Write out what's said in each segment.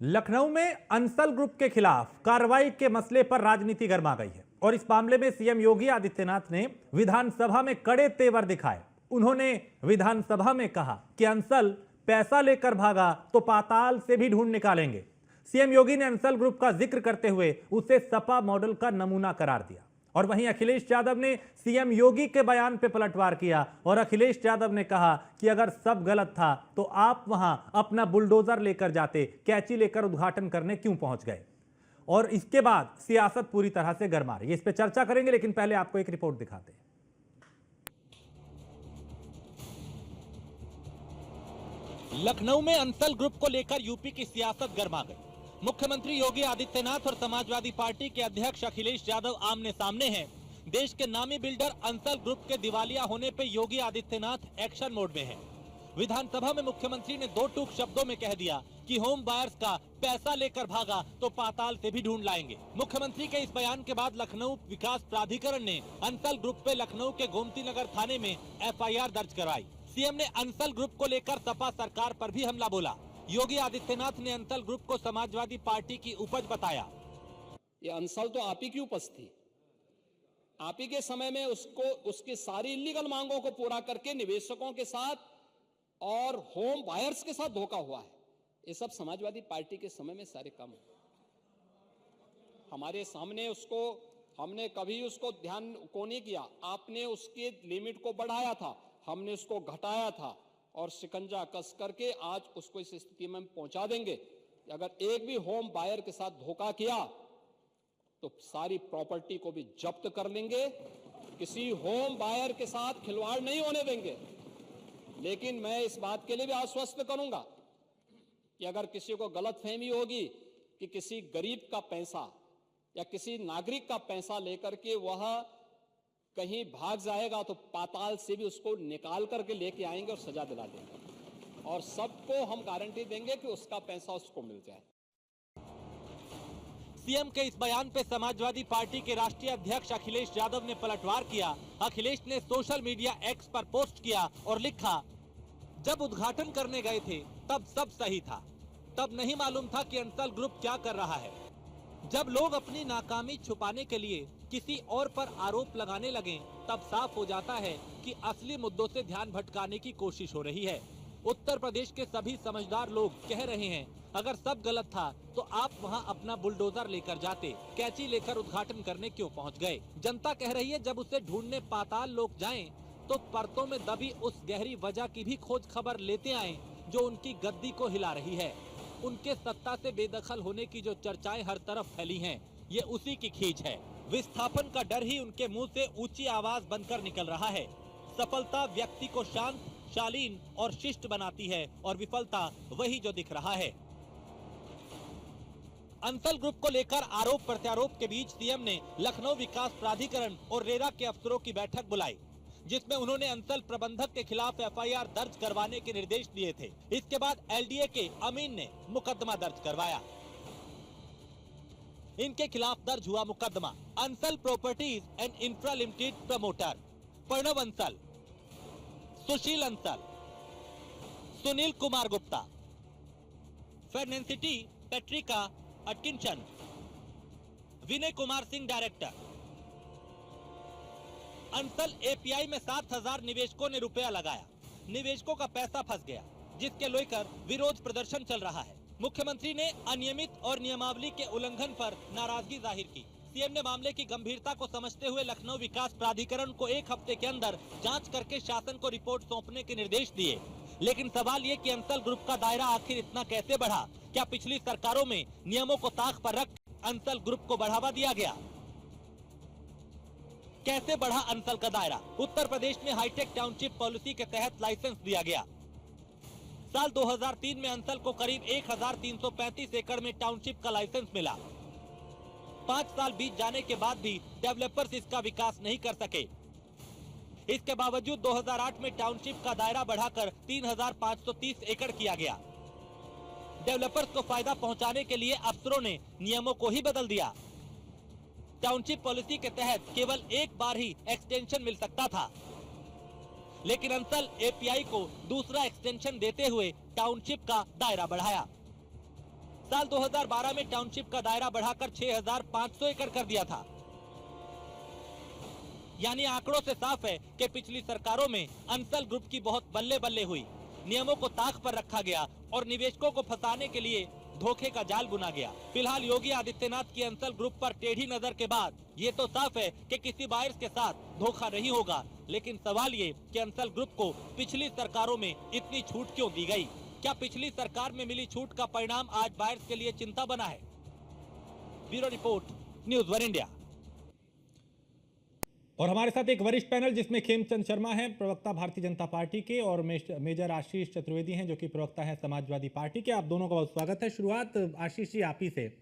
लखनऊ में अंसल ग्रुप के खिलाफ कार्रवाई के मसले पर राजनीति गर्मा गई है और इस मामले में सीएम योगी आदित्यनाथ ने विधानसभा में कड़े तेवर दिखाए। उन्होंने विधानसभा में कहा कि अंसल पैसा लेकर भागा तो पाताल से भी ढूंढ निकालेंगे। सीएम योगी ने अंसल ग्रुप का जिक्र करते हुए उसे सपा मॉडल का नमूना करार दिया। और वहीं अखिलेश यादव ने सीएम योगी के बयान पे पलटवार किया और अखिलेश यादव ने कहा कि अगर सब गलत था तो आप वहां अपना बुलडोजर लेकर जाते, कैंची लेकर उद्घाटन करने क्यों पहुंच गए। और इसके बाद सियासत पूरी तरह से गर्मा रही है। इस पे चर्चा करेंगे, लेकिन पहले आपको एक रिपोर्ट दिखाते हैं। लखनऊ में अंसल ग्रुप को लेकर यूपी की सियासत गर्मा गई। मुख्यमंत्री योगी आदित्यनाथ और समाजवादी पार्टी के अध्यक्ष अखिलेश यादव आमने सामने हैं। देश के नामी बिल्डर अंसल ग्रुप के दिवालिया होने पे योगी आदित्यनाथ एक्शन मोड में हैं। विधानसभा में मुख्यमंत्री ने दो टूक शब्दों में कह दिया कि होम बायर्स का पैसा लेकर भागा तो पाताल से भी ढूंढ लाएंगे। मुख्यमंत्री के इस बयान के बाद लखनऊ विकास प्राधिकरण ने अंसल ग्रुप पे लखनऊ के गोमती नगर थाने में एफआईआर दर्ज कराई। सीएम ने अंसल ग्रुप को लेकर सपा सरकार पर भी हमला बोला। योगी आदित्यनाथ ने अंसल ग्रुप को समाजवादी पार्टी की उपज बताया। ये अंसल तो आप ही की उपज थी। आप ही के समय में उसको उसकी सारी इलीगल मांगों को पूरा करके निवेशकों के साथ और होम बायर्स के साथ धोखा हुआ है। ये सब समाजवादी पार्टी के समय में सारे काम हमारे सामने। उसको हमने कभी उसको ध्यान को नहीं किया। आपने उसके लिमिट को बढ़ाया था, हमने उसको घटाया था और शिकंजा कस करके आज उसको इस स्थिति में पहुंचा देंगे। अगर एक भी होम बायर के साथ धोखा किया तो सारी प्रॉपर्टी को भी जब्त कर लेंगे। किसी होम बायर के साथ खिलवाड़ नहीं होने देंगे। लेकिन मैं इस बात के लिए भी आश्वस्त करूंगा कि अगर किसी को गलतफहमी होगी कि किसी गरीब का पैसा या किसी नागरिक का पैसा लेकर के वह कहीं भाग जाएगा तो पाताल से भी उसको निकाल करके लेके आएंगे और सजा दिला देंगे और सबको हम गारंटी देंगे कि उसका पैसा उसको मिल जाए। सीएम के इस बयान पे समाजवादी पार्टी के राष्ट्रीय अध्यक्ष अखिलेश यादव ने पलटवार किया। अखिलेश ने सोशल मीडिया एक्स पर पोस्ट किया और लिखा, जब उद्घाटन करने गए थे तब सब सही था, तब नहीं मालूम था कि अंसल ग्रुप क्या कर रहा है। जब लोग अपनी नाकामी छुपाने के लिए किसी और पर आरोप लगाने लगे तब साफ हो जाता है कि असली मुद्दों से ध्यान भटकाने की कोशिश हो रही है। उत्तर प्रदेश के सभी समझदार लोग कह रहे हैं, अगर सब गलत था तो आप वहां अपना बुलडोजर लेकर जाते, कैंची लेकर उद्घाटन करने क्यों पहुंच गए। जनता कह रही है, जब उसे ढूंढने पाताल लोग जाएं तो परतों में दबी उस गहरी वजह की भी खोज खबर लेते आएं जो उनकी गद्दी को हिला रही है। उनके सत्ता से बेदखल होने की जो चर्चाएं हर तरफ फैली हैं, ये उसी की खींच है। विस्थापन का डर ही उनके मुंह से ऊंची आवाज बनकर निकल रहा है। सफलता व्यक्ति को शांत, शालीन और शिष्ट बनाती है और विफलता वही जो दिख रहा है। अंसल ग्रुप को लेकर आरोप प्रत्यारोप के बीच सीएम ने लखनऊ विकास प्राधिकरण और रेरा के अफसरों की बैठक बुलाई, जिसमें उन्होंने अंसल प्रबंधक के खिलाफ एफआईआर दर्ज करवाने के निर्देश दिए थे। इसके बाद एलडीए के अमीन ने मुकदमा दर्ज करवाया। इनके खिलाफ दर्ज हुआ मुकदमा। Ansal properties and infra limited promoter Pranav Ansal, Sushil Ansal, Sunil Kumar Gupta, फेर्नेंसिटी पेट्रिका अटकिंचन, विनय कुमार सिंह डायरेक्टर। अंसल एपीआई में 7,000 निवेशकों ने रुपया लगाया। निवेशकों का पैसा फंस गया, जिसके लेकर विरोध प्रदर्शन चल रहा है। मुख्यमंत्री ने अनियमित और नियमावली के उल्लंघन पर नाराजगी जाहिर की। सीएम ने मामले की गंभीरता को समझते हुए लखनऊ विकास प्राधिकरण को 1 हफ्ते के अंदर जांच करके शासन को रिपोर्ट सौंपने के निर्देश दिए। लेकिन सवाल ये कि अंसल ग्रुप का दायरा आखिर इतना कैसे बढ़ा? क्या पिछली सरकारों में नियमों को ताक पर रख अंसल ग्रुप को बढ़ावा दिया गया? कैसे बढ़ा अंसल का दायरा? उत्तर प्रदेश में हाईटेक टाउनशिप पॉलिसी के तहत लाइसेंस दिया गया। साल 2003 में अंसल को करीब 1335 एकड़ में टाउनशिप का लाइसेंस मिला। 5 साल बीत जाने के बाद भी डेवलपर्स इसका विकास नहीं कर सके। इसके बावजूद 2008 में टाउनशिप का दायरा बढ़ाकर 3530 एकड़ किया गया। डेवलपर्स को फायदा पहुंचाने के लिए अफसरों ने नियमों को ही बदल दिया। टाउनशिप पॉलिसी के तहत केवल एक बार ही एक्सटेंशन मिल सकता था, लेकिन अंसल एपीआई को दूसरा एक्सटेंशन देते हुए टाउनशिप का दायरा बढ़ाया। साल 2012 में टाउनशिप का दायरा बढ़ाकर 6,500 एकड़ कर दिया था। यानी आंकड़ों से साफ है कि पिछली सरकारों में अंसल ग्रुप की बहुत बल्ले बल्ले हुई। नियमों को ताक पर रखा गया और निवेशकों को फंसाने के लिए धोखे का जाल बुना गया। फिलहाल योगी आदित्यनाथ की अंसल ग्रुप पर टेढ़ी नजर के बाद ये तो साफ है कि किसी बायर्स के साथ धोखा नहीं होगा, लेकिन सवाल ये कि अंसल ग्रुप को पिछली सरकारों में इतनी छूट क्यों दी गई? क्या पिछली सरकार में मिली छूट का परिणाम आज बायर्स के लिए चिंता बना है? Bureau report, news one India. और हमारे साथ एक वरिष्ठ पैनल जिसमें खेमचंद शर्मा हैं, प्रवक्ता भारतीय जनता पार्टी के, और मेजर आशीष चतुर्वेदी हैं जो कि प्रवक्ता हैं समाजवादी पार्टी के। आप दोनों का बहुत स्वागत है। शुरुआत आशीष जी आप ही से।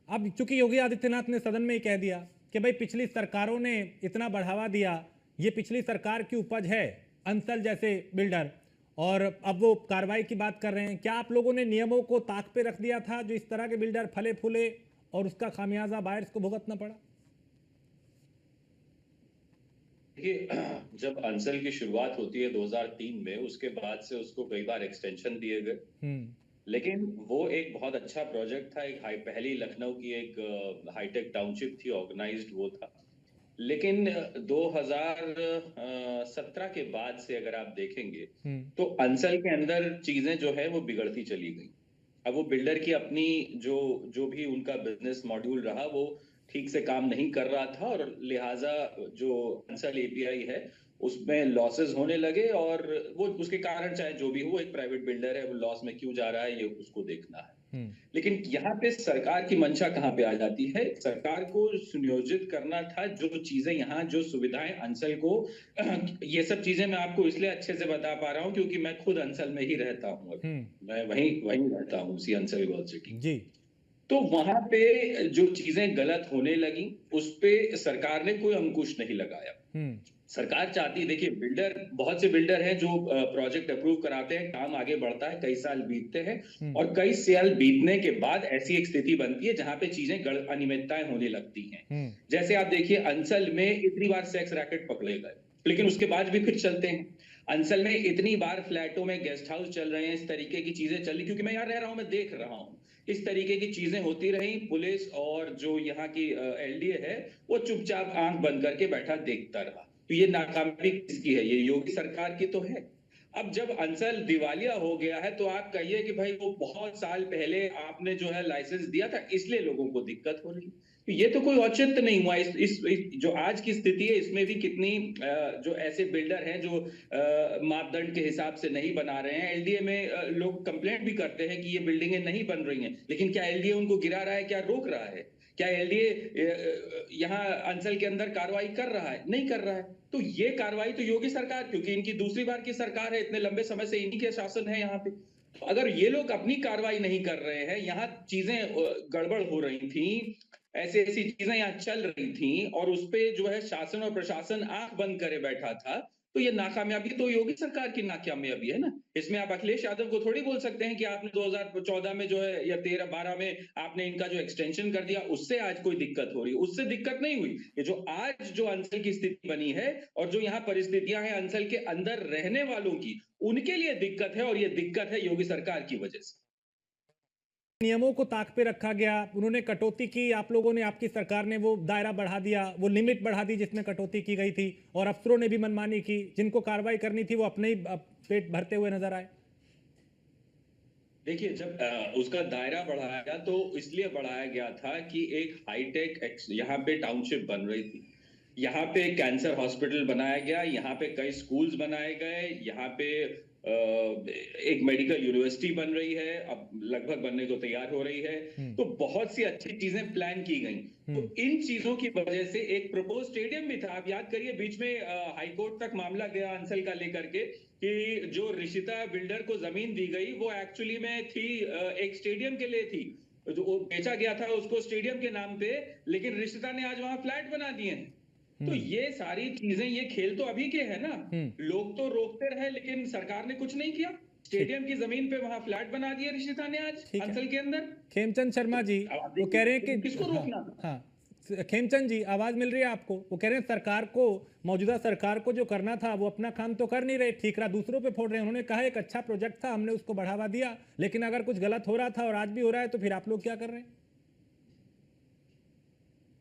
अब चूंकि योगी आदित्यनाथ ने सदन में ही कह दिया कि भाई पिछली सरकारों ने इतना बढ़ावा दिया, ये पिछली सरकार की उपज है, अंसल जैसे बिल्डर, और अब वो कार्रवाई की बात कर रहे हैं। क्या आप लोगों ने नियमों को ताक पे रख दिया था जो इस तरह के बिल्डर फले फूले और उसका खामियाजा बायर्स को भुगतना पड़ा? देखिए, जब अंसल की शुरुआत होती है 2003 में, उसके बाद से उसको कई बार एक्सटेंशन दिए गए, लेकिन वो एक बहुत अच्छा प्रोजेक्ट था। एक पहली लखनऊ की एक हाईटेक टाउनशिप थी, ऑर्गेनाइज्ड वो था। लेकिन 2017 के बाद से अगर आप देखेंगे तो अंसल के अंदर चीजें जो है वो बिगड़ती चली गई। अब वो बिल्डर की अपनी जो भी उनका बिजनेस मॉड्यूल रहा वो ठीक से काम नहीं कर रहा था, और लिहाजा जो अंसल एपीआई है उसमें लॉसेस होने लगे, और वो उसके कारण चाहे जो भी हो, एक प्राइवेट बिल्डर है, वो लॉस में क्यों जा रहा है ये उसको देखना है। लेकिन यहाँ पे सरकार की मंशा कहाँ पे आ जाती है? सरकार को सुनियोजित करना था जो चीजें यहाँ, जो सुविधाएं अंसल को, ये सब चीजें मैं आपको इसलिए अच्छे से बता पा रहा हूँ क्योंकि मैं खुद अंसल में ही रहता हूँ। मैं वहीं रहता हूँ, उसी अंसल गोल्ड सिटी जी। तो वहां पे जो चीजें गलत होने लगी उस पे सरकार ने कोई अंकुश नहीं लगाया। सरकार चाहती, देखिए बिल्डर, बहुत से बिल्डर हैं जो प्रोजेक्ट अप्रूव कराते हैं, काम आगे बढ़ता है, कई साल बीतते हैं, और कई साल बीतने के बाद ऐसी एक स्थिति बनती है जहां पे चीजें अनियमितताएं होने लगती हैं। जैसे आप देखिए, अंसल में इतनी बार सेक्स रैकेट पकड़े गए, लेकिन उसके बाद भी फिर चलते हैं। अंसल में इतनी बार फ्लैटों में गेस्ट हाउस चल रहे हैं, इस तरीके की चीजें चल रही, क्योंकि मैं यहाँ रह रहा हूं, मैं देख रहा हूं, इस तरीके की चीजें होती रही। पुलिस और जो यहाँ की एलडीए है वो चुपचाप आंख बंद करके बैठा देखता रहा। तो ये नाकामी किसकी है? ये योगी सरकार की तो है। अब जब अंसल दिवालिया हो गया है तो आप कहिए कि भाई वो बहुत साल पहले आपने जो है लाइसेंस दिया था, इसलिए लोगों को दिक्कत हो रही। तो ये तो कोई औचित्य नहीं हुआ। इस जो आज की स्थिति है इसमें भी कितनी जो ऐसे बिल्डर हैं जो मापदंड के हिसाब से नहीं बना रहे हैं। एलडीए में लोग कंप्लेंट भी करते हैं कि ये बिल्डिंगें नहीं बन रही हैं, लेकिन क्या एलडीए उनको गिरा रहा है? क्या रोक रहा है? क्या एलडीए यहाँ अंसल के अंदर कार्रवाई कर रहा है? नहीं कर रहा है। तो ये कार्रवाई तो योगी सरकार, क्योंकि इनकी दूसरी बार की सरकार है, इतने लंबे समय से इन्हीं के शासन है यहाँ पे। तो अगर ये लोग अपनी कार्रवाई नहीं कर रहे हैं, यहाँ चीजें गड़बड़ हो रही थी, ऐसी चीजें यहाँ चल रही थी, और उस पे जो है शासन और प्रशासन आंख बंद करे बैठा था, तो ये नाकामयाबी तो योगी सरकार की नाकामयाबी है ना। इसमें आप अखिलेश यादव को थोड़ी बोल सकते हैं कि आपने 2014 में जो है या 13-12 में आपने इनका जो एक्सटेंशन कर दिया उससे आज कोई दिक्कत हो रही है। उससे दिक्कत नहीं हुई। ये जो आज जो अंसल की स्थिति बनी है और जो यहाँ परिस्थितियां हैं अंसल के अंदर रहने वालों की, उनके लिए दिक्कत है, और ये दिक्कत है योगी सरकार की वजह से। नियमों को ताक पे रखा गया, उन्होंने कटौती की, आप लोगों ने, आपकी सरकार ने वो दायरा बढ़ा दिया, वो लिमिट बढ़ा दी जिसमें कटौती की गई थी, और अफसरों ने भी मनमानी की। जिनको कार्रवाई करनी थी वो अपने ही पेट भरते हुए नजर आए। देखिए, जब उसका दायरा बढ़ाया गया तो इसलिए बढ़ाया गया था कि एक हाईटेक यहाँ पे टाउनशिप बन रही थी, यहाँ पे कैंसर हॉस्पिटल बनाया गया, यहाँ पे कई स्कूल्स बनाए गए, यहाँ पे एक मेडिकल यूनिवर्सिटी बन रही है, अब लगभग बनने को तैयार हो रही है। तो बहुत सी अच्छी चीजें प्लान की गई। तो इन चीजों की वजह से एक प्रपोज स्टेडियम भी था। आप याद करिए, बीच में हाईकोर्ट तक मामला गया अंसल का लेकर के कि जो ऋषिता बिल्डर को जमीन दी गई वो एक्चुअली में थी एक स्टेडियम के लिए थी, जो वो बेचा गया था उसको स्टेडियम के नाम पे, लेकिन ऋषिता ने आज वहां फ्लैट बना दिए हैं। तो ये सारी चीजें, ये खेल तो अभी के है ना। लोग तो रोकते रहे लेकिन सरकार ने कुछ नहीं किया। स्टेडियम की जमीन पे वहां फ्लैट बना दिया ऋषिता ने आज अंचल के अंदर। खेमचंद शर्मा जी वो कह रहे हैं कि किसको रोकना? हाँ, खेमचंद जी, आवाज मिल रही है आपको? वो कह रहे हैं सरकार को, मौजूदा सरकार को जो करना था वो अपना काम तो कर नहीं रहे, ठीकरा दूसरों पे फोड़ रहे हैं। उन्होंने कहा एक अच्छा प्रोजेक्ट था, हमने उसको बढ़ावा दिया, लेकिन अगर कुछ गलत हो रहा था और आज भी हो रहा है तो फिर आप लोग क्या कर रहे हैं?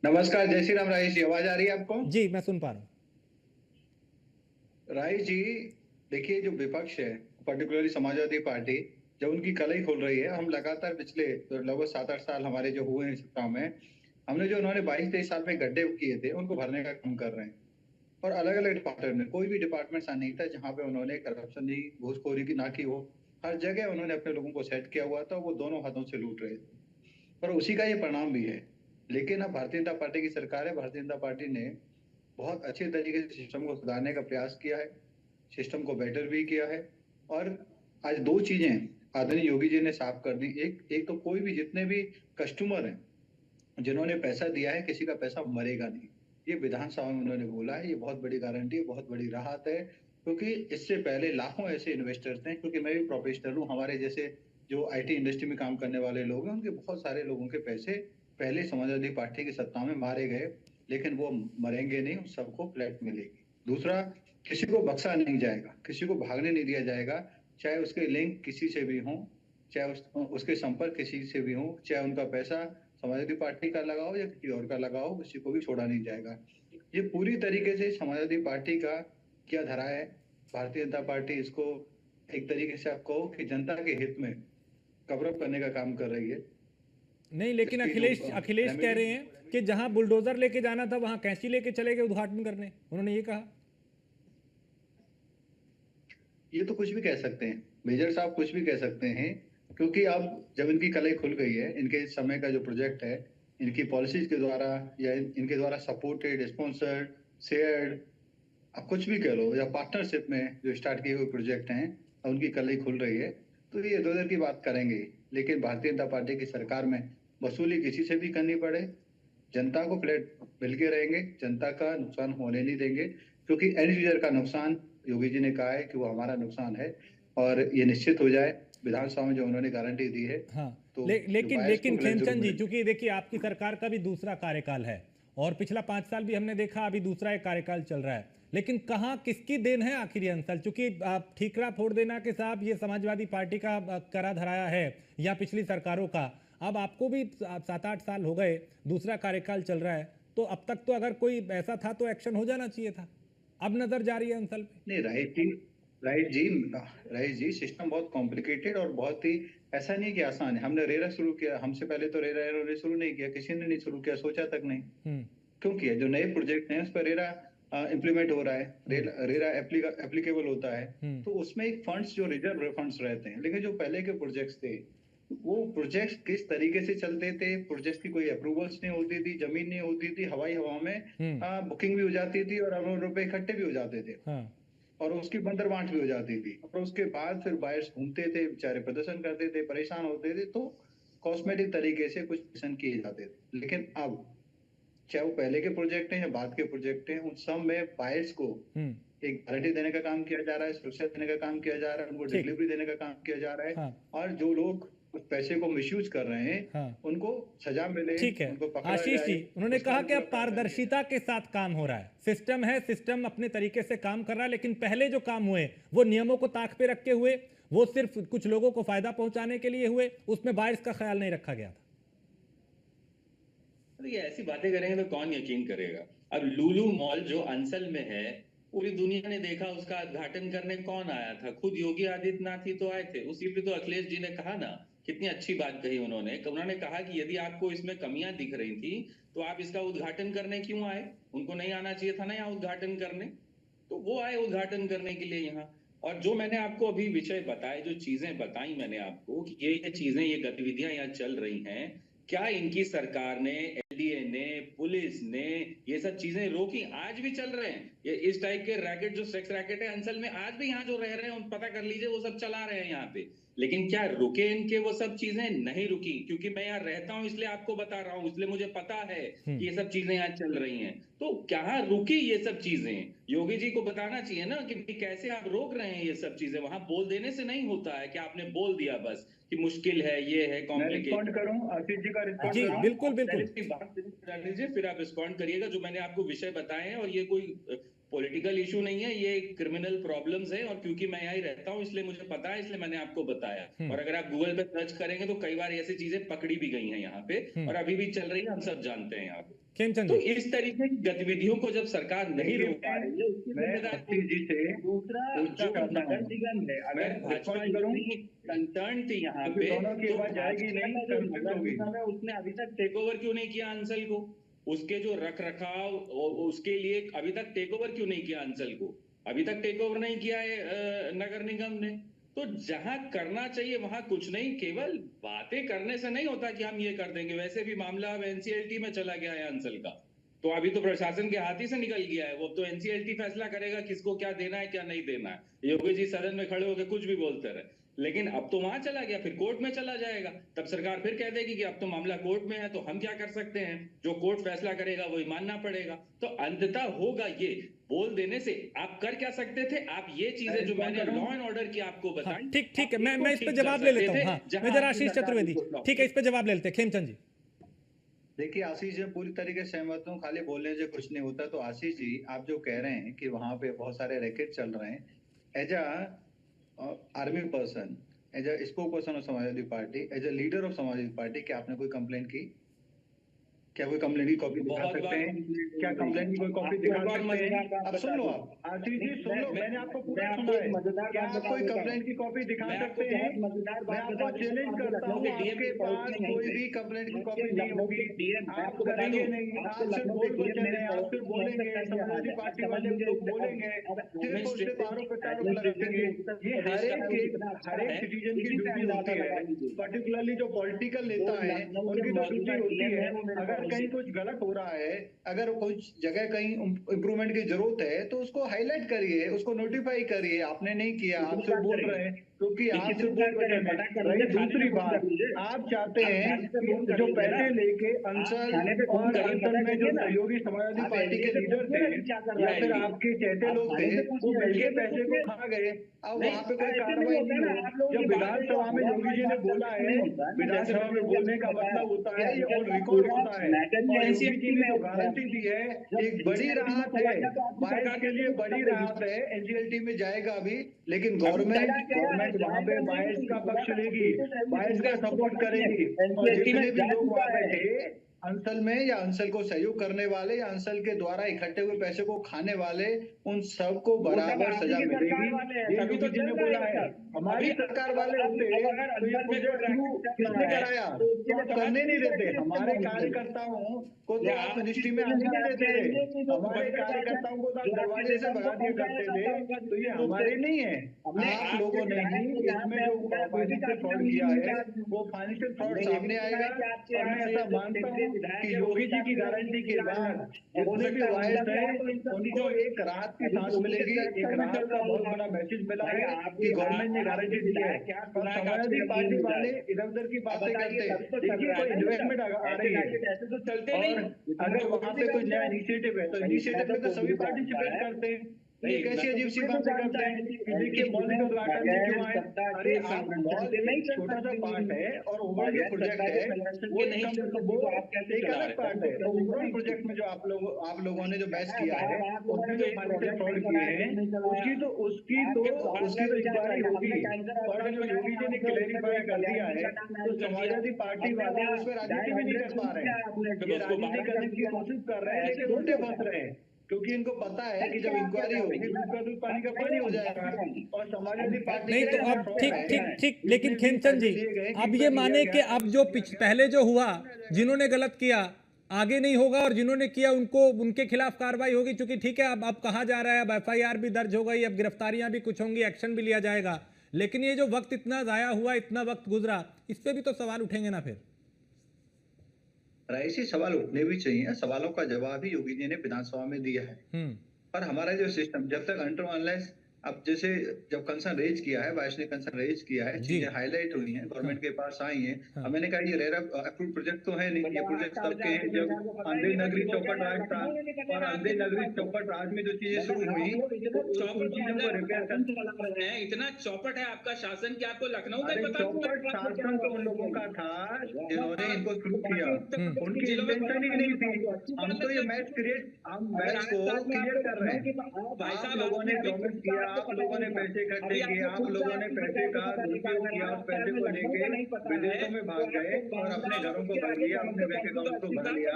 नमस्कार, जय श्री राम। राजेश जी, आवाज आ रही है आपको? जी, मैं सुन पा रहा हूँ। राजेश जी, देखिए, जो विपक्ष है, पर्टिकुलरली समाजवादी पार्टी, जब उनकी कलई खुल रही है, हम लगातार पिछले लगभग 7-8 साल हमारे जो हुए हैं सत्ता में, हमने जो उन्होंने 22-23 साल में गड्ढे किए थे उनको भरने का काम कर रहे हैं। और अलग अलग डिपार्टमेंट में कोई भी डिपार्टमेंट ऐसा नहीं था जहां पे उन्होंने करप्शन की, घूसखोरी की ना की हो। हर जगह उन्होंने अपने लोगों को सेट किया हुआ था, वो दोनों हाथों से लूट रहे थे और उसी का ये परिणाम भी है। लेकिन अब भारतीय जनता पार्टी की सरकार है, भारतीय जनता पार्टी ने बहुत अच्छे तरीके से सिस्टम को सुधारने का प्रयास किया है, सिस्टम को बेटर भी किया है। और आज दो चीजें आदरणीय योगी जी ने साफ कर दी। एक तो कोई भी, जितने भी कस्टमर हैं जिन्होंने पैसा दिया है, किसी का पैसा मरेगा नहीं, ये विधानसभा में उन्होंने बोला है। ये बहुत बड़ी गारंटी है, बहुत बड़ी राहत है, क्योंकि इससे पहले लाखों ऐसे इन्वेस्टर्स हैं, क्योंकि मैं भी प्रोफेशनल हूँ, हमारे जैसे जो आईटी इंडस्ट्री में काम करने वाले लोग हैं, उनके बहुत सारे लोगों के पैसे पहले समाजवादी पार्टी की सत्ता में मारे गए, लेकिन वो मरेंगे नहीं, सबको फ्लैट मिलेगी। दूसरा, किसी को बख्शा नहीं जाएगा, किसी को भागने नहीं दिया जाएगा, चाहे उसके लिंक किसी से भी हों, चाहे उसके संपर्क किसी से भी हों, चाहे उनका पैसा समाजवादी पार्टी का लगाओ या किसी और का लगाओ, किसी को भी छोड़ा नहीं जाएगा। ये पूरी तरीके से समाजवादी पार्टी का क्या धरा है। भारतीय जनता पार्टी इसको एक तरीके से आप कहो कि जनता के हित में कवर अप करने का काम कर रही है। नहीं, लेकिन अखिलेश कह रहे हैं कि जहां बुलडोजर लेके जाना था वहां कैंची लेके चले गए उद्घाटन करने, उन्होंने ये कहा। ये तो कुछ भी कह सकते हैं मेजर साहब, कुछ भी कह सकते हैं, क्योंकि अब जब इनकी कलई खुल गई है, इनके समय का जो प्रोजेक्ट है, इनकी पॉलिसीज के द्वारा या इनके द्वारा सपोर्टेड, स्पॉन्सर्ड, शेयर्ड, आप कुछ भी कह लो, या पार्टनरशिप में जो स्टार्ट किए हुए प्रोजेक्ट हैं, अब उनकी कलई खुल रही है, तो ये इधर की बात करेंगे। लेकिन भारतीय जनता पार्टी की सरकार में वसूली किसी से भी करनी पड़े, जनता को फ्लैट मिल के रहेंगे, जनता का नुकसान होने नहीं देंगे, क्योंकि एंड यूजर का नुकसान योगी जी ने कहा है कि वो हमारा नुकसान है और ये निश्चित हो जाए। विधानसभा में जो उन्होंने गारंटी दी है। हाँ, तो लेकिन खेमचंद जी, चूंकि देखिए आपकी सरकार का भी दूसरा कार्यकाल है और पिछला 5 साल भी हमने देखा, अभी दूसरा एक कार्यकाल चल रहा है, लेकिन कहाँ किसकी देन है आखिर ये अंसल? चूंकि ठीकरा फोड़ देना के साहब ये समाजवादी पार्टी का करा धराया है या पिछली सरकारों का, अब आपको भी 7-8 साल हो गए, दूसरा कार्यकाल चल रहा है, तो अब तक तो अगर कोई ऐसा था तो एक्शन हो जाना चाहिए था, अब नजर जा रही है अंसल पे। नहीं, राइट जी, सिस्टम बहुत कॉम्प्लिकेटेड और बहुत ही ऐसा नहीं कि आसान है। हमने रेरा शुरू किया, हमसे पहले तो रेरा इन्होंने शुरू नहीं किया, किसी ने नहीं शुरू किया, सोचा तक नहीं। क्यों किया? जो नए प्रोजेक्ट हैं उस पर रेरा इम्प्लीमेंट हो रहा है, रेरा एप्लीकेबल होता है, तो उसमें एक फंड्स जो रिजर्व फंड्स रहते हैं। लेकिन जो पहले के प्रोजेक्ट्स थे, वो प्रोजेक्ट्स किस तरीके से चलते थे, प्रोजेक्ट्स की कोई अप्रूवल्स नहीं होती थी, जमीन नहीं होती थी, हवाई हवा में बुकिंग भी हो जाती थी और अरबों रुपए इकट्ठे भी हो जाते थे। और उसकी बंदर बांट भी हो जाती थी, और उसके बाद फिर बायर्स घूमते थे, बेचारे प्रदर्शन करते थे, परेशान होते थे, तो कॉस्मेटिक तरीके से कुछ एक्शन किए जाते थे। लेकिन अब चाहे वो पहले के प्रोजेक्ट हैं या बाद के प्रोजेक्ट हैं, उन सब में बायर्स को एक गारंटी देने का काम किया जा रहा है, सुरक्षा देने का काम किया जा रहा है, उनको डिलीवरी देने का काम किया जा रहा है, और जो लोग उस पैसे को मिसयूज कर रहे हैं उनको सजा मिले। ठीक है आशीष जी, उन्होंने कहा कि अब पारदर्शिता के साथ काम हो रहा है, सिस्टम है, सिस्टम अपने तरीके से काम कर रहा है, लेकिन पहले जो काम हुए वो नियमों को ताक पे रखे हुए, वो सिर्फ कुछ लोगों को फायदा पहुंचाने के लिए हुए, उसमें बायर्स का ख्याल नहीं रखा गया था। ये ऐसी बातें करेंगे तो कौन यकीन करेगा? अब लुलु मॉल जो अंसल में है, पूरी दुनिया ने देखा, उसका उद्घाटन करने कौन आया था? खुद योगी आदित्यनाथ ही तो आए थे। उसी पे तो अखिलेश जी ने कहा ना, कितनी अच्छी बात कही उन्होंने कहा कि यदि आपको इसमें कमियां दिख रही थी तो आप इसका उद्घाटन करने क्यों आए? उनको नहीं आना चाहिए था ना यहाँ उद्घाटन करने, तो वो आए उद्घाटन करने के लिए यहाँ। और जो मैंने आपको अभी विषय बताए, जो चीजें बताई मैंने आपको कि ये चीजें, ये गतिविधियां यहाँ चल रही हैं, क्या इनकी सरकार ने, एलडीए ने, पुलिस ने ये सब चीजें रोकी? आज भी चल रहे हैं ये इस टाइप के रैकेट, जो सेक्स रैकेट है अंचल में, आज भी यहाँ जो रह रहे हैं, पता कर लीजिए, वो सब चला रहे हैं यहाँ पे। लेकिन क्या रुके इनके वो सब चीजें? नहीं रुकी, क्योंकि मैं यहाँ रहता हूँ इसलिए आपको बता रहा हूँ, इसलिए मुझे पता है कि ये सब चीजें यहाँ चल रही हैं। तो कहाँ रुकी ये सब चीजें? योगी जी को बताना चाहिए ना कि कैसे आप रोक रहे हैं ये सब चीजें। वहां बोल देने से नहीं होता है कि आपने बोल दिया बस कि मुश्किल है, ये है, रिस्पॉन्ड करूं आशीष जी का रिस्पॉन्ड जी करूं? बिल्कुल बिल्कुल। पहले बात करा लीजिए, फिर आप रिस्पॉन्ड करिएगा। जो मैंने आपको विषय बताए हैं, और ये कोई पॉलिटिकल इशू नहीं है, ये क्रिमिनल प्रॉब्लम्स है, और क्योंकि मैं यहाँ ही रहता हूँ इसलिए मुझे पता है, इसलिए मैंने आपको बताया। और अगर आप गूगल पे सर्च करेंगे तो कई बार ऐसी चीजें पकड़ी भी गई हैं यहाँ पे, और अभी भी चल रही है, हम सब जानते हैं यहाँ पे। खेमचंद तो जी, इस तरीके की गतिविधियों को जब सरकार नहीं रोक पा रही है, उसकी मैं जिम्मेदारी आशीष जी से दूसरा पूछना जो चाहता हूं, नगर निगम है, मैं अगर भाजपा रिस्पॉन्ड करूं? कंसर्न थी यहाँ क्योंकि पे, दोनों की तो आवाज जाएगी भाजपा नहीं, का जो कंफ्लिक्ट नगर होगी। निगम है उसने अभी तक टेक ओवर क्यों नहीं किया अंचल को? उसके जो रख रखाव उसके लिए अभी तक टेक ओवर क्यों नहीं किया अंचल को? अभी तक टेक ओवर नहीं किया है नगर निगम ने। तो जहां करना चाहिए वहां कुछ नहीं, केवल बातें करने से नहीं होता कि हम ये कर देंगे। वैसे भी मामला अब एनसीएलटी में चला गया है अंचल का, तो अभी तो प्रशासन के हाथ ही से निकल गया है। वो तो एनसीएलटी फैसला करेगा किसको क्या देना है क्या नहीं देना है। योगी जी सदन में खड़े होकर कुछ भी बोलते रहे, लेकिन अब तो वहां चला गया, फिर कोर्ट में चला जाएगा। तब सरकार फिर कह देगी कि अब तो मामला कोर्ट में है, तो हम क्या कर सकते हैं, जो कोर्ट फैसला करेगा वही मानना पड़ेगा। तो अंततः होगा ये। बोल देने से आप कर क्या सकते थे? आप ये चीजें जो मैंने लॉ एंड ऑर्डर की आपको हाँ, बताई, ठीक ठीक है, आप मैं इसको इस पे ठीक जवाब कर ले सकते लेता हूँ। थे, हाँ, जहां मेजर आपकी आशीष सरकार चतुर्वेदी, इसको ठीक है, इस पे जवाब ले लेते हैं। खेमचंद जी, देखिए आशीष जी, पूरी तरीके से सहमत हूँ, खाली बोलने से कुछ नहीं होता। तो आशीष जी, आप जो कह रहे हैं कि वहां पे बहुत सारे रैकेट चल रहे हैं, as a army person, as a spoke person of Samajwadi party, as a leader of Samajwadi party, क्या आपने कोई कंप्लेंट की? क्या कोई कंप्लेंट की कॉपी दिखा बहुत सकते बार हैं? क्या कंप्लेंट की कोई कॉपी दिखा सकते हैं? अब सुन लो, आप आशीष जी सुन लो, मैंने आपको पूरा सुना है। क्या आप कोई कंप्लेंट की कॉपी दिखा सकते हैं? मैं आपको चैलेंज करता हूँ, आपके पास कोई भी कंप्लेंट की कॉपी नहीं होगी, आप करेंगे नहीं, आप सिर्फ बोल बच्चे हैं, आप सिर्फ बोलेंगे, समाजवादी पार्टी वाले लोग बोलेंगे, सिर्फ और सिर्फ आरोप प्रत्यारोप लगाएंगे। ये हर एक सिटीजन की ड्यूटी होती है, पर्टिकुलरली जो पॉलिटिकल नेता है उनकी तो ड्यूटी होती है। अगर कहीं कुछ गलत हो रहा है, अगर कुछ जगह कहीं इम्प्रूवमेंट की जरूरत है, तो उसको हाईलाइट करिए, उसको नोटिफाई करिए। आपने नहीं किया, आप सिर्फ बोल रहे हैं, क्योंकि आप सिर्फ बोल रहे हैं। रही दूसरी बात, आप चाहते हैं कि जो पैसे लेके अंचल और अंचल में जो सहयोगी समाजवादी पार्टी के लीडर थे या फिर आपके चहते लोग थे, वो मिलके पैसे को खा गए। अब वहां पे कोई कार्रवाई नहीं हो। जब विधानसभा में योगी जी ने बोला है, विधानसभा में बोलने का मतलब होता है ये ऑन रिकॉर्ड होता है। और योगी जी ने जो गारंटी दी है, एक बड़ी राहत है, बायस के लिए बड़ी राहत है। एनसीएलटी में जाएगा अभी, लेकिन गवर्नमेंट वहां पे बायस का पक्ष लेगी, बायस का सपोर्ट करेगी। और जितने भी लोग वहां पे थे अंचल में, या अंचल को सहयोग करने वाले, या अंचल के द्वारा इकट्ठे हुए पैसे को खाने वाले, उन सबको बराबर सजा मिलेगी। ये योगी जी ने बोला है। हमारी सरकार वाले होते तो ये प्रोजेक्ट शुरू किसने कराया? तो आप करने नहीं देते। हमारे कार्यकर्ताओं को तो आप मिनिस्ट्री में आने नहीं देते थे, हमारे कार्यकर्ताओं को तो आप दरवाजे से भगा दिया करते थे। तो ये हमारे नहीं है, आप लोगों ने ही इसमें जो फाइनेंशियल फ्रॉड किया है, वो फाइनेंशियल फ्रॉड सामने आएगा। और मैं ऐसा मानता हूँ कि योगी जी की गारंटी के बाद जितने भी वायस हैं उनको एक राहत की सांस मिलेगी। एक राहत का बहुत बड़ा मैसेज मिला है कि गवर्नमेंट ने गारंटी दी है। और समाजवादी पार्टी वाले इधर उधर की बातें करते हैं, देखिए कोई इन्वेस्टमेंट आ रही है, और अगर वहाँ पे कोई नया इनिशिएटिव है तो इनिशिएटिव में तो सभी पार्टिसिपेट करते हैं। ये कैसी अजीब सी बातें करते हैं कि देखिए मॉल के उद्घाटन में क्यों आए? अरे आप मॉल एक छोटा सा पार्ट है, और ओवरऑल जो प्रोजेक्ट है वो एक अलग पार्ट है। तो ओवरऑल प्रोजेक्ट में जो आप लोगों ने जो मैच किया है, उसमें जो फाइनेंशियल फ्रॉड किए हैं, उसकी तो इंक्वायरी होगी। और जो योगी जी ने क्लैरिफाई कर दिया है, तो समाजवादी पार्टी वाले उस पर राजनीति भी नहीं कर पा रहे हैं। ये राजनीति करने की कोशिश कर रहे हैं, लेकिन उल्टे फंस रहे हैं, क्योंकि इनको पता है कि जब इंक्वायरी होगी दूध का दूध पानी का पानी हो जाएगा। और समाजवादी पार्टी नहीं तो अब ठीक, लेकिन खेमचंद जी, अब ये माने कि अब जो पहले जो हुआ, जिन्होंने गलत किया आगे नहीं होगा, और जिन्होंने किया उनके खिलाफ कार्रवाई होगी। क्योंकि ठीक है, अब कहा जा रहा है, अब एफआईआर भी दर्ज हो गई, अब गिरफ्तारियां भी कुछ होंगी, एक्शन भी लिया जाएगा। लेकिन ये जो वक्त इतना जाया हुआ, इतना वक्त गुजरा, इस पे भी तो सवाल उठेंगे ना फिर। ऐसे सवाल उठने भी चाहिए। सवालों का जवाब ही योगी जी ने विधानसभा में दिया है। और हमारा जो सिस्टम, जब तक अनलेस अब जैसे जब कंसर्न रेज किया है, वाइस ने कंसर्न रेज किया है, जी। चीजें हाईलाइट हुई हैं, गवर्नमेंट के पास आई हैं। हाँ। अब मैंने कहा ये रेरा अप्रूव प्रोजेक्ट तो है नहीं, ये प्रोजेक्ट तब के हैं जब अंधे नगरी चौपट राज था, और अंधे नगरी चौपट राज में जो चीजें शुरू हुई उन चीजों को रिपेयर कर। इतना चौपट है आपका शासन कि आपको लखनऊ का अरे पता नहीं चौपट शासन तो उन लोगों का था जिन्होंने इनको शुरू किया, उनकी जिलों में इंटेंशन ही नहीं थी। हम तो ये मैच को क्लियर कर रहे हैं। आप लोगों ने प्रॉमिस किया, आप लोगों ने पैसे इकट्ठे किए, आप लोगों ने पैसे का दुरुपयोग किया, उस पैसे को लेके विदेशों में भाग गए और अपने घरों को भर लिया, अपने बैंक अकाउंट को भर लिया।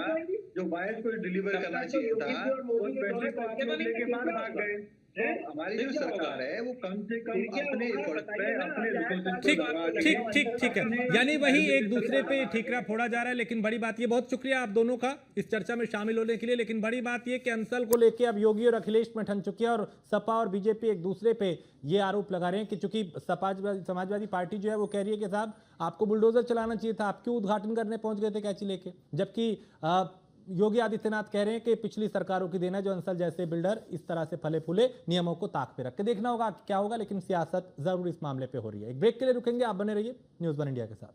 जो वायस को डिलीवर करना चाहिए था उस पैसे को आप लोग लेके बाहर भाग गए। तो हमारी जो सरकार है वो कम से कम अपने एफर्ट पे, अपने रिसोर्सेज को ठीक लगा के ठीक ठीक ठीक है, यानी वही एक दूसरे पे ठीकरा फोड़ा जा रहा है। लेकिन बड़ी बात ये, बहुत शुक्रिया आप दोनों का इस चर्चा में शामिल होने के लिए। लेकिन बड़ी बात ये कि अंसल को लेके अब योगी और अखिलेश में ठन चुकी है और सपा और बीजेपी एक दूसरे पे ये आरोप लगा रहे हैं कि चूंकि समाजवादी पार्टी जो है वो कह रही है कि साहब आपको बुलडोजर चलाना चाहिए था, आप क्यों उद्घाटन करने पहुंच गए थे कैंची लेके, जबकि योगी आदित्यनाथ कह रहे हैं कि पिछली सरकारों की देन है जो अंसल जैसे बिल्डर इस तरह से फले फूले नियमों को ताक पे रख के। देखना होगा क्या होगा, लेकिन सियासत जरूर इस मामले पे हो रही है। एक ब्रेक के लिए रुकेंगे, आप बने रहिए न्यूज़ वन इंडिया के साथ।